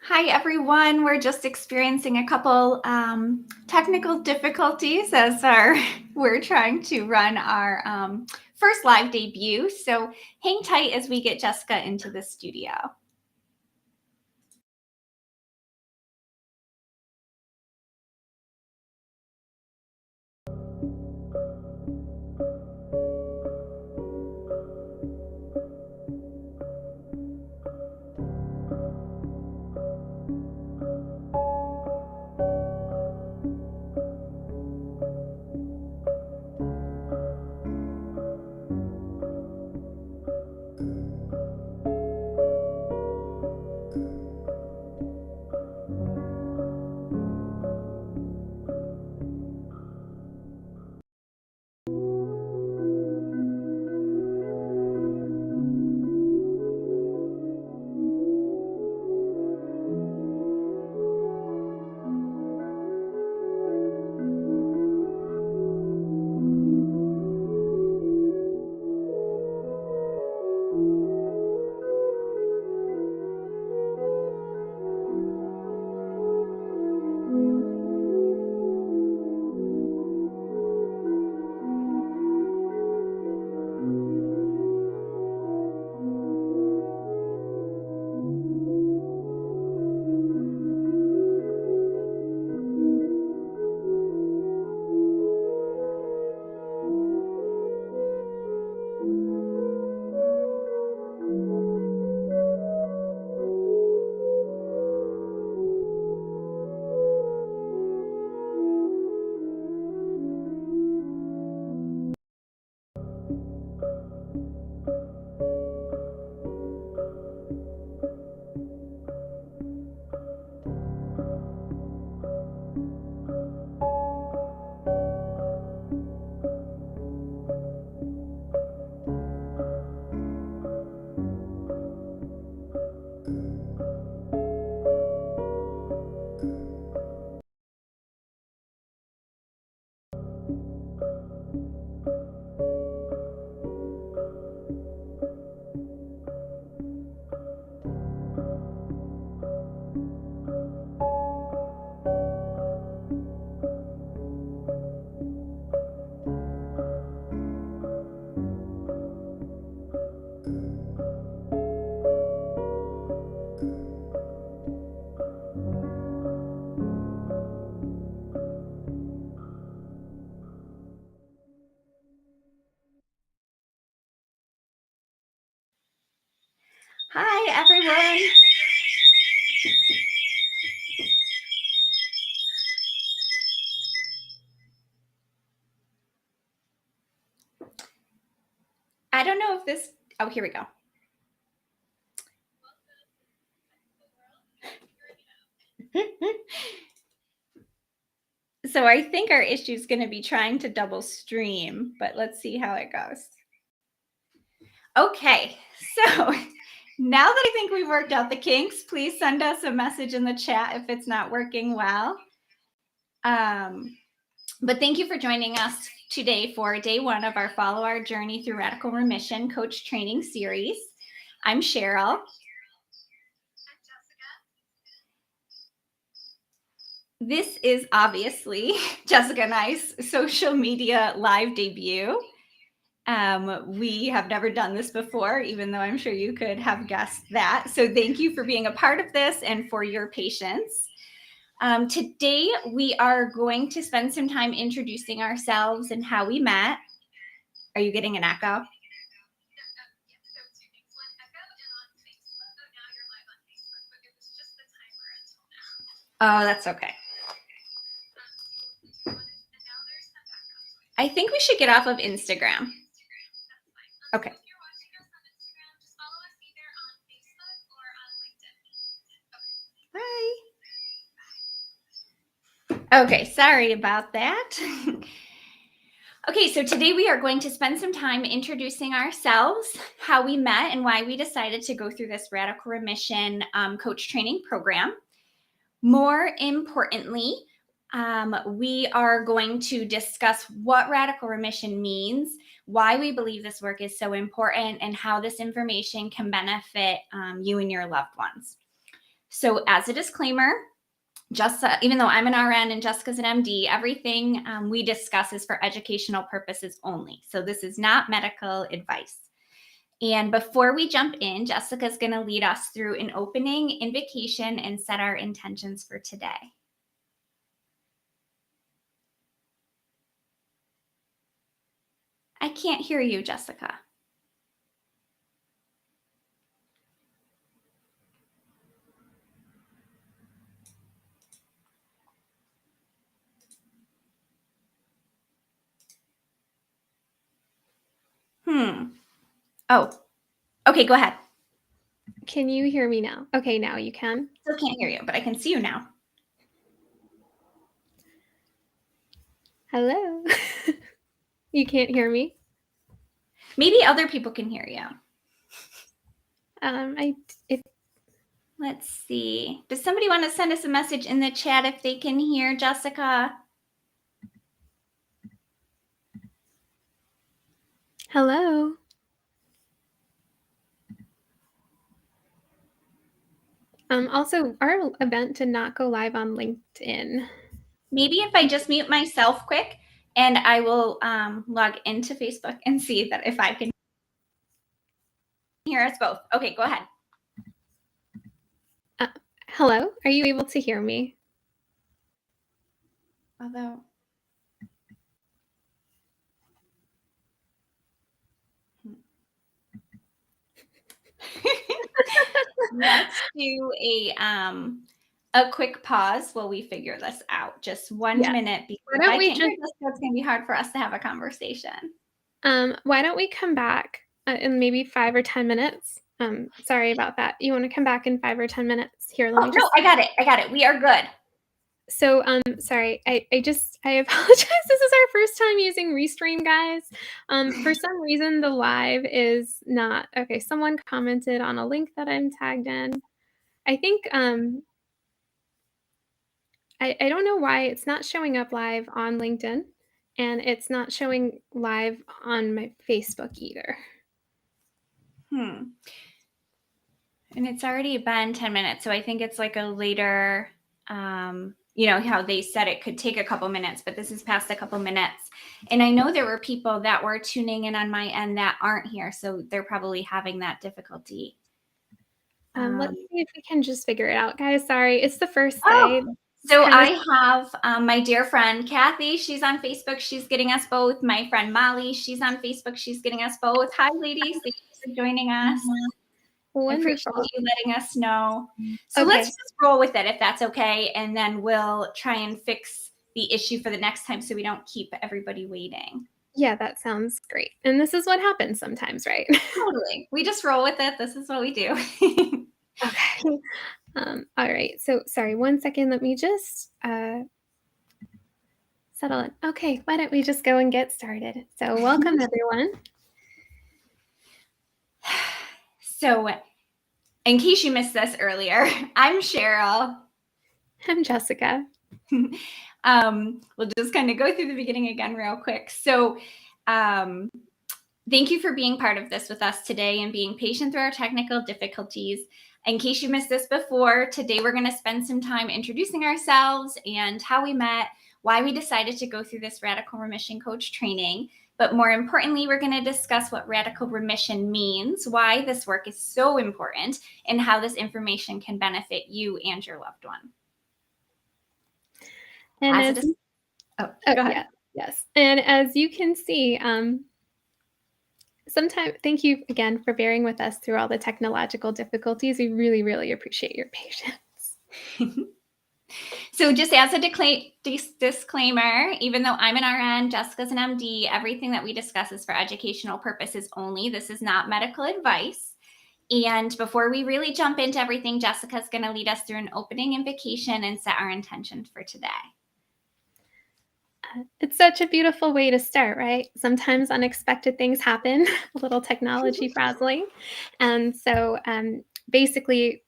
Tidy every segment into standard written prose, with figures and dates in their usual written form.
Hi, everyone. We're just experiencing a couple technical difficulties as we're trying to run our first live debut. So hang tight as we get Jessica into the studio. Hi, everyone. I don't know if this, oh, here we go. So I think our issue is going to be trying to double stream, but let's see how it goes. Okay, so now that I think we've worked out the kinks, please send us a message in the chat if it's not working well. But thank you for joining us today for day one of our Follow Our Journey Through Radical Remission Coach Training Series. I'm Cheryl. This is obviously Jessica and I's social media live debut. We have never done this before, even though I'm sure you could have guessed that. So thank you for being a part of this and for your patience. Today, we are going to spend some time introducing ourselves and how we met. Are you getting an echo? Oh, that's okay. I think we should get off of Instagram. Okay. Bye. Okay, sorry about that. Okay, so today we are going to spend some time introducing ourselves, how we met, and why we decided to go through this Radical Remission coach training program. More importantly, we are going to discuss what radical remission means, why we believe this work is so important, and how this information can benefit you and your loved ones. So as a disclaimer, just even though I'm an RN and Jessica's an MD, everything we discuss is for educational purposes only. So this is not medical advice. And before we jump in, Jessica's going to lead us through an opening invocation and set our intentions for today. I can't hear you, Jessica. Oh, okay, go ahead. Can you hear me now? Okay, now you can. Still can't hear you, but I can see you now. Hello. You can't hear me? Maybe other people can hear you. Let's see. Does somebody want to send us a message in the chat if they can hear Jessica? Hello. Also, our event did not go live on LinkedIn. Maybe if I just mute myself quick and I will log into Facebook and see that if I can hear us both. Okay, go ahead. Hello, are you able to hear me? Although, let's do a quick pause while we figure this out. Just 1 minute, because I can't hear this, so it's going to be hard for us to have a conversation. Why don't we come back in maybe 5 or 10 minutes? Sorry about that. You want to come back in 5 or 10 minutes? Here, let me just... No, I got it. We are good. So, sorry, I apologize. This is our first time using Restream, guys. For some reason, the live is not... Okay, someone commented on a link that I'm tagged in. I think, I don't know why it's not showing up live on LinkedIn, and it's not showing live on my Facebook either. And it's already been 10 minutes, so I think it's like a later, how they said it could take a couple minutes, but this is past a couple minutes. And I know there were people that were tuning in on my end that aren't here, so they're probably having that difficulty. Let's see if we can just figure it out, guys. Sorry, it's the first day. So I have my dear friend Kathy. She's on Facebook. She's getting us both. My friend Molly. She's on Facebook. She's getting us both. Hi, ladies. Thanks for joining us. Wonderful. I appreciate you letting us know. So let's just roll with it if that's okay, and then we'll try and fix the issue for the next time so we don't keep everybody waiting. Yeah, that sounds great. And this is what happens sometimes, right? Totally. We just roll with it. This is what we do. Okay. All right. So sorry, 1 second. Let me just settle in. Okay, why don't we just go and get started? So welcome, everyone. So in case you missed this earlier, I'm Cheryl. I'm Jessica. We'll just kind of go through the beginning again real quick. So thank you for being part of this with us today and being patient through our technical difficulties. In case you missed this before, today we're going to spend some time introducing ourselves and how we met, why we decided to go through this Radical Remission Coach training. But more importantly, we're going to discuss what radical remission means, why this work is so important, and how this information can benefit you and your loved one. And go ahead. Yes. And as you can see, thank you again for bearing with us through all the technological difficulties. We really, really appreciate your patience. So just as a disclaimer, even though I'm an RN, Jessica's an MD, everything that we discuss is for educational purposes only. This is not medical advice. And before we really jump into everything, Jessica's going to lead us through an opening invocation and set our intentions for today. It's such a beautiful way to start, right? Sometimes unexpected things happen, a little technology frazzling. And so basically,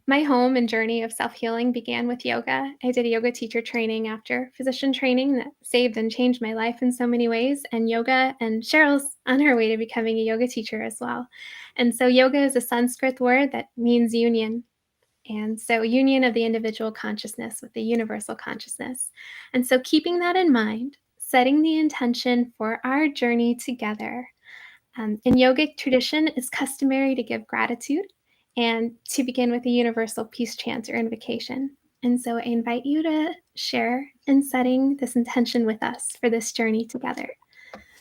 my home and journey of self-healing began with yoga. I did a yoga teacher training after physician training that saved and changed my life in so many ways. And Cheryl's on her way to becoming a yoga teacher as well. And so yoga is a Sanskrit word that means union. And so, union of the individual consciousness with the universal consciousness. And so, keeping that in mind, setting the intention for our journey together. In yogic tradition, it's customary to give gratitude and to begin with a universal peace chant or invocation. And so, I invite you to share in setting this intention with us for this journey together.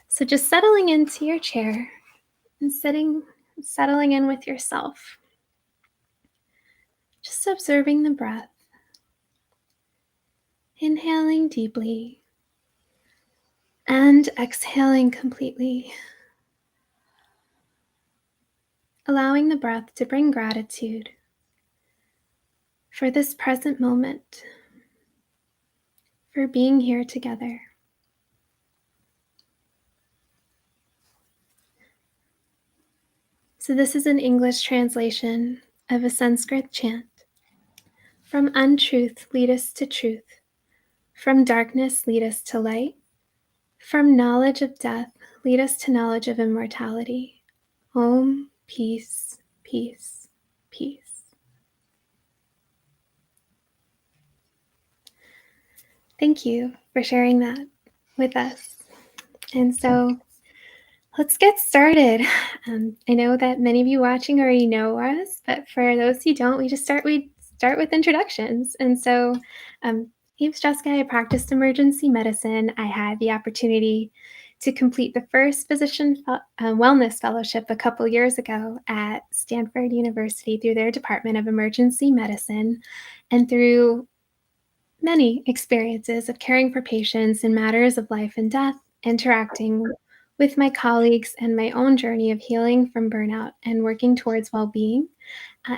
So, just settling into your chair and settling in with yourself. Just observing the breath. Inhaling deeply and exhaling completely. Allowing the breath to bring gratitude for this present moment, for being here together. So, this is an English translation of a Sanskrit chant. From untruth, lead us to truth. From darkness, lead us to light. From knowledge of death, lead us to knowledge of immortality. Om, peace, peace, peace. Thank you for sharing that with us. And so let's get started. I know that many of you watching already know us, but for those who don't, we start with introductions. And so, my name's Jessica. I practiced emergency medicine. I had the opportunity to complete the first physician wellness fellowship a couple years ago at Stanford University through their Department of Emergency Medicine, and through many experiences of caring for patients in matters of life and death, interacting with my colleagues, and my own journey of healing from burnout and working towards well-being.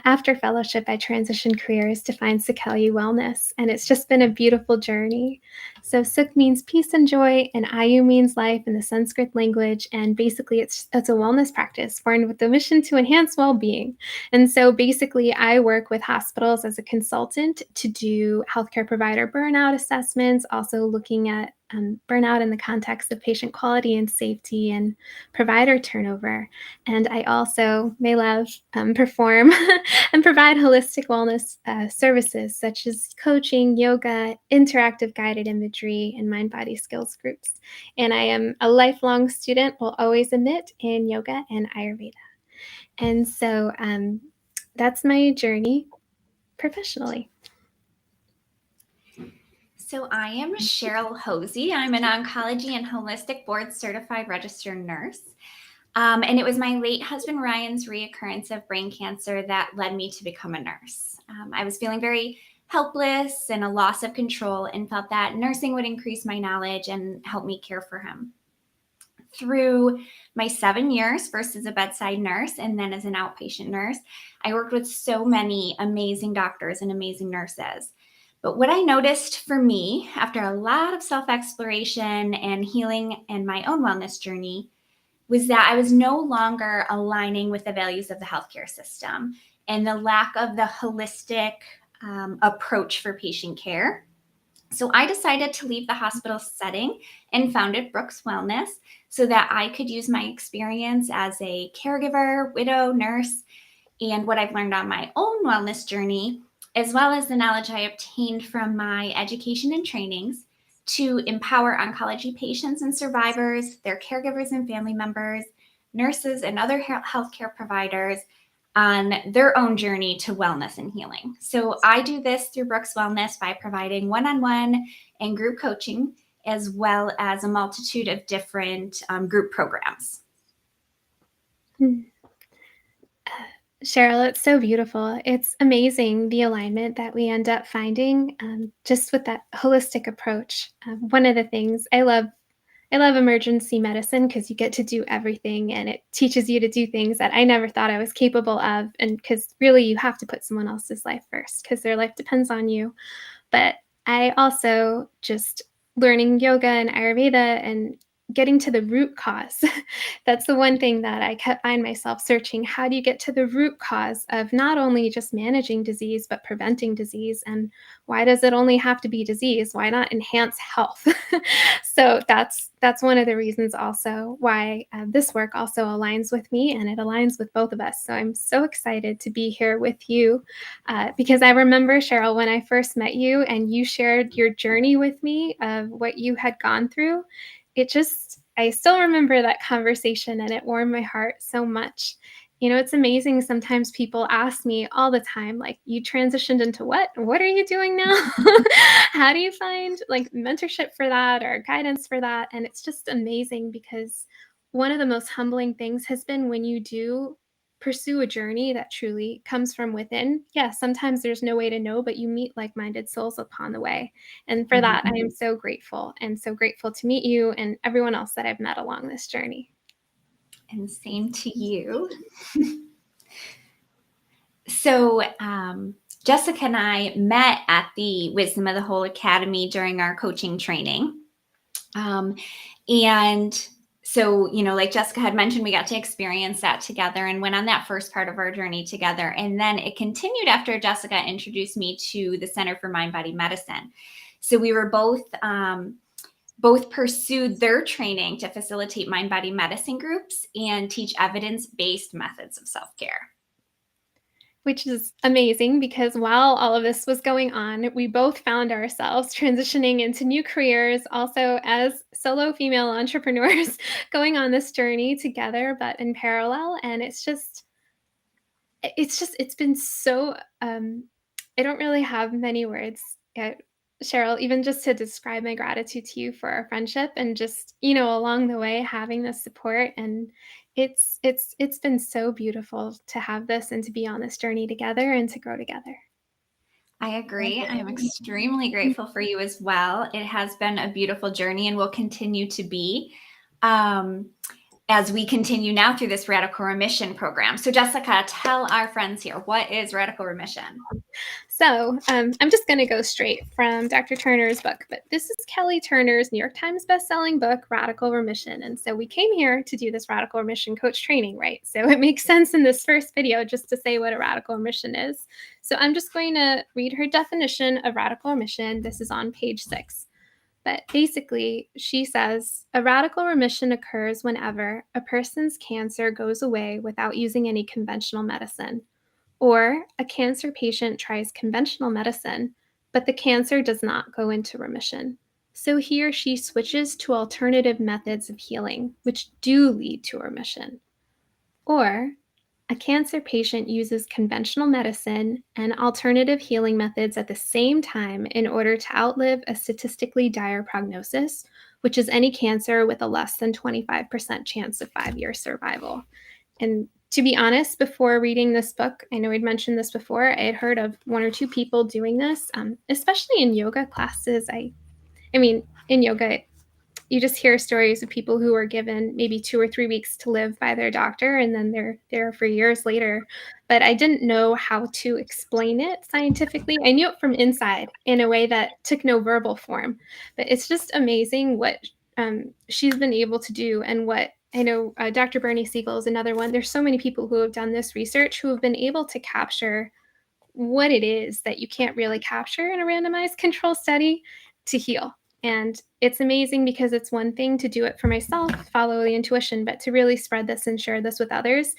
After fellowship, I transitioned careers to find Sakeli Wellness, and it's just been a beautiful journey. So Suk means peace and joy, and Ayu means life in the Sanskrit language, and basically it's a wellness practice formed with the mission to enhance well-being. And so basically I work with hospitals as a consultant to do healthcare provider burnout assessments, also looking at burnout in the context of patient quality and safety and provider turnover. And I also, may love, perform and provide holistic wellness services such as coaching, yoga, interactive guided imagery, and mind-body skills groups. And I am a lifelong student, will always admit, in yoga and Ayurveda. And so that's my journey professionally. So I am Cheryl Hosey. I'm an oncology and holistic board certified registered nurse. And it was my late husband Ryan's reoccurrence of brain cancer that led me to become a nurse. I was feeling very helpless and a loss of control, and felt that nursing would increase my knowledge and help me care for him. Through my 7 years, first as a bedside nurse and then as an outpatient nurse, I worked with so many amazing doctors and amazing nurses. But what I noticed for me after a lot of self-exploration and healing and my own wellness journey was that I was no longer aligning with the values of the healthcare system and the lack of the holistic approach for patient care. So I decided to leave the hospital setting and founded Brooks Wellness so that I could use my experience as a caregiver, widow, nurse, and what I've learned on my own wellness journey, as well as the knowledge I obtained from my education and trainings, to empower oncology patients and survivors, their caregivers and family members, nurses, and other healthcare providers on their own journey to wellness and healing. So I do this through Brooks Wellness by providing one-on-one and group coaching, as well as a multitude of different group programs. Cheryl, it's so beautiful. It's amazing the alignment that we end up finding just with that holistic approach. One of the things I love emergency medicine because you get to do everything, and it teaches you to do things that I never thought I was capable of. And because really you have to put someone else's life first because their life depends on you. But I also just learning yoga and Ayurveda and getting to the root cause. That's the one thing that I kept find myself searching. How do you get to the root cause of not only just managing disease, but preventing disease? And why does it only have to be disease? Why not enhance health? So that's one of the reasons also why this work also aligns with me, and it aligns with both of us. So I'm so excited to be here with you because I remember, Cheryl, when I first met you and you shared your journey with me of what you had gone through. I still remember that conversation, and it warmed my heart so much. It's amazing. Sometimes people ask me all the time, like, you transitioned into what? What are you doing now? How do you find like mentorship for that or guidance for that? And it's just amazing because one of the most humbling things has been when you do pursue a journey that truly comes from within. Yeah, sometimes there's no way to know, but you meet like minded souls upon the way. And for that, I am so grateful and so grateful to meet you and everyone else that I've met along this journey. And same to you. So, Jessica and I met at the Wisdom of the Whole Academy during our coaching training. And so, like Jessica had mentioned, we got to experience that together and went on that first part of our journey together. And then it continued after Jessica introduced me to the Center for Mind Body Medicine. So we were both pursued their training to facilitate mind body medicine groups and teach evidence-based methods of self-care. Which is amazing because while all of this was going on, we both found ourselves transitioning into new careers, also as solo female entrepreneurs, going on this journey together, but in parallel. And it's been so, I don't really have many words, Cheryl, even just to describe my gratitude to you for our friendship and just, along the way having the support. And it's been so beautiful to have this and to be on this journey together and to grow together. I agree. I'm extremely grateful for you as well. It has been a beautiful journey and will continue to be as we continue now through this Radical Remission program. So, Jessica, tell our friends here, what is Radical Remission? So I'm just going to go straight from Dr. Turner's book, but this is Kelly Turner's New York Times bestselling book, Radical Remission. And so we came here to do this Radical Remission coach training, right? So it makes sense in this first video just to say what a radical remission is. So I'm just going to read her definition of radical remission. This is on page 6. But basically, she says a radical remission occurs whenever a person's cancer goes away without using any conventional medicine. Or a cancer patient tries conventional medicine, but the cancer does not go into remission. So he or she switches to alternative methods of healing, which do lead to remission. Or a cancer patient uses conventional medicine and alternative healing methods at the same time in order to outlive a statistically dire prognosis, which is any cancer with a less than 25% chance of 5-year survival. And to be honest, before reading this book, I know I'd mentioned this before, I had heard of 1 or 2 people doing this, especially in yoga classes. I mean, in yoga, you just hear stories of people who are given maybe 2 or 3 weeks to live by their doctor, and then they're there for years later. But I didn't know how to explain it scientifically. I knew it from inside in a way that took no verbal form. But it's just amazing what she's been able to do, and what I know Dr. Bernie Siegel is another one. There's so many people who have done this research who have been able to capture what it is that you can't really capture in a randomized control study to heal. And it's amazing because it's one thing to do it for myself, follow the intuition, but to really spread this and share this with others,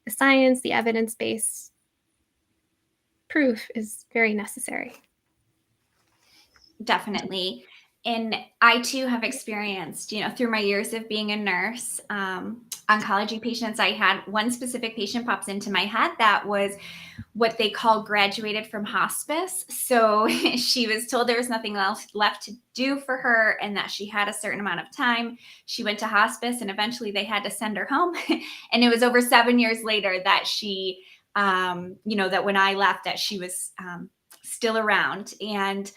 the science, the evidence-based proof is very necessary. Definitely. And I too have experienced, through my years of being a nurse, oncology patients. I had one specific patient pops into my head that was what they call graduated from hospice. So she was told there was nothing else left to do for her and that she had a certain amount of time. She went to hospice and eventually they had to send her home. And it was over 7 years later that she, that when I left, that she was still around. And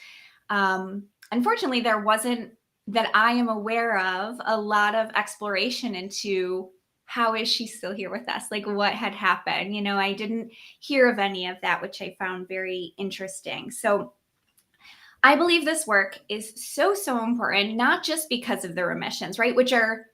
unfortunately, there wasn't, that I am aware of, a lot of exploration into how is she still here with us? Like what had happened? I didn't hear of any of that, which I found very interesting. So I believe this work is so, so important, not just because of the remissions, right? Which are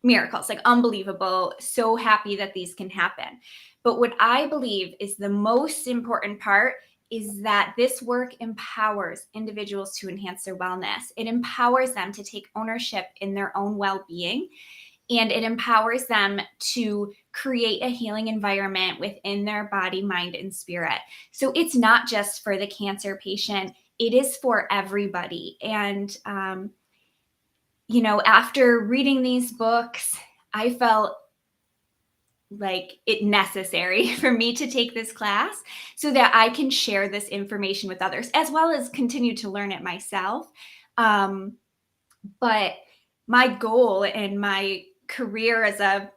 miracles, like unbelievable. So happy that these can happen. But what I believe is the most important part is that this work empowers individuals to enhance their wellness. It empowers them to take ownership in their own well being, and it empowers them to create a healing environment within their body, mind, and spirit. So it's not just for the cancer patient, it is for everybody. And, after reading these books, I felt like it necessary for me to take this class so that I can share this information with others as well as continue to learn it myself. Um, but my goal and my career as a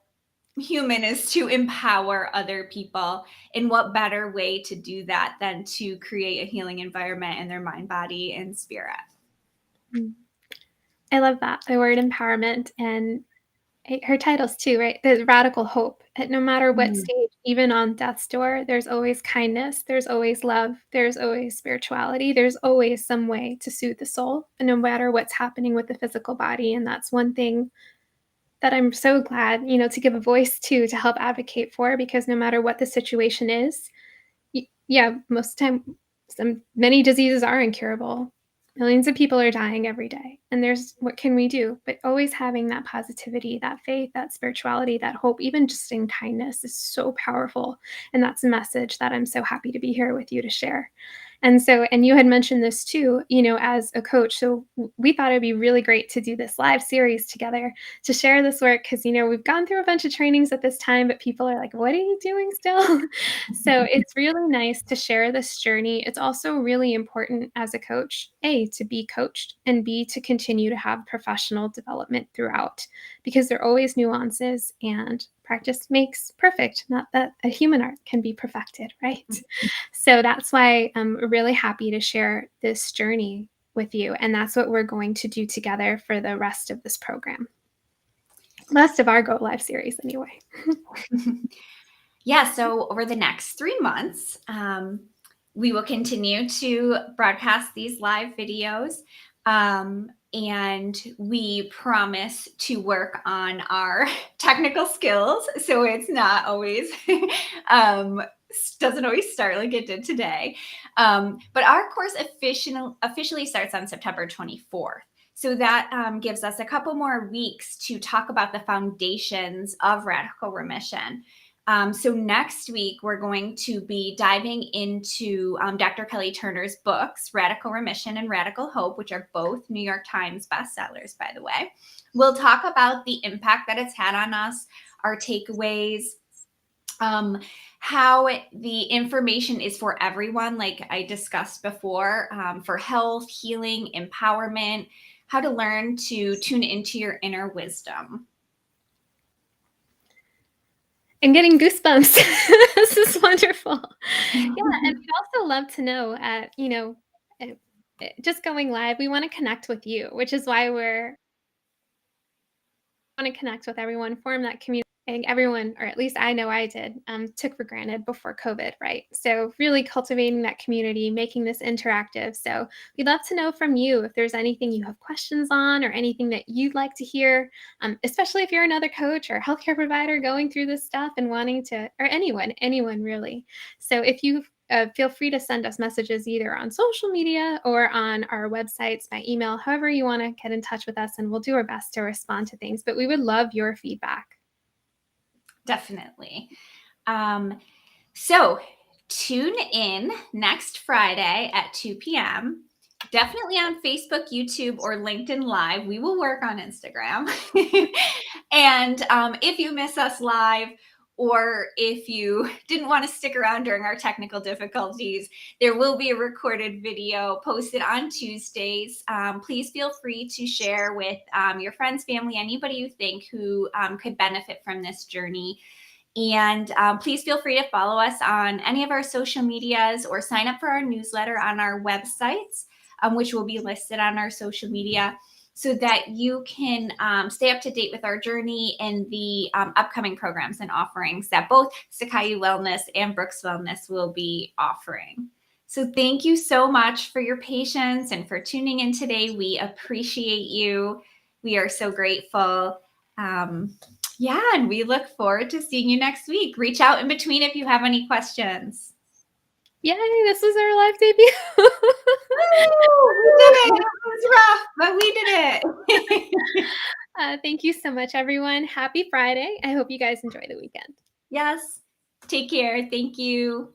human is to empower other people. And what better way to do that than to create a healing environment in their mind, body, and spirit? Mm. I love that, the word empowerment, and her titles too, right? The radical hope. No matter what Mm. stage, even on death's door, there's always kindness, there's always love, there's always spirituality, there's always some way to soothe the soul, and no matter what's happening with the physical body. And that's one thing that I'm so glad, to give a voice to help advocate for, because no matter what the situation is, yeah, most of the time, many diseases are incurable. Millions of people are dying every day. And what can we do? But always having that positivity, that faith, that spirituality, that hope, even just in kindness is so powerful. And that's a message that I'm so happy to be here with you to share. And you had mentioned this too, as a coach. So we thought it'd be really great to do this live series together to share this work, because, we've gone through a bunch of trainings at this time, but people are like, what are you doing still? So it's really nice to share this journey. It's also really important as a coach, A, to be coached, and B, to continue to have professional development throughout, because there are always nuances, and practice makes perfect. Not that a human art can be perfected, right? So that's why I'm really happy to share this journey with you. And that's what we're going to do together for the rest of this program. Rest of our Go Live series, anyway. Yeah, so over the next 3 months, we will continue to broadcast these live videos. And we promise to work on our technical skills. So it's not always, doesn't always start like it did today. But our course officially starts on September 24th. So that gives us a couple more weeks to talk about the foundations of radical remission. So next week, we're going to be diving into Dr. Kelly Turner's books, Radical Remission and Radical Hope, which are both New York Times bestsellers, by the way. We'll talk about the impact that it's had on us, our takeaways, how the information is for everyone, like I discussed before, for health, healing, empowerment, how to learn to tune into your inner wisdom. And getting goosebumps. This is wonderful. Yeah, and we'd also love to know, just going live, we want to connect with you, which is why we're want to connect with everyone, form that community. I think everyone, or at least I know I did, took for granted before COVID, right? So really cultivating that community, making this interactive. So we'd love to know from you if there's anything you have questions on, or anything that you'd like to hear, especially if you're another coach or healthcare provider going through this stuff and wanting to, or anyone really. So if you feel free to send us messages either on social media or on our websites by email, however you want to get in touch with us, and we'll do our best to respond to things. But we would love your feedback. Definitely. So tune in next Friday at 2 p.m. Definitely on Facebook, YouTube, or LinkedIn Live. We will work on Instagram. And if you miss us live, or if you didn't want to stick around during our technical difficulties, there will be a recorded video posted on Tuesdays. Please feel free to share with your friends, family, anybody you think who could benefit from this journey. And please feel free to follow us on any of our social medias, or sign up for our newsletter on our websites, which will be listed on our social media, so that you can stay up to date with our journey and the upcoming programs and offerings that both Sakai Wellness and Brooks Wellness will be offering. So thank you so much for your patience and for tuning in today. We appreciate you. We are so grateful. Yeah, and we look forward to seeing you next week. Reach out in between if you have any questions. Yay, this was our live debut. Woo! We did it. It was rough, but we did it. Thank you so much, everyone. Happy Friday. I hope you guys enjoy the weekend. Yes. Take care. Thank you.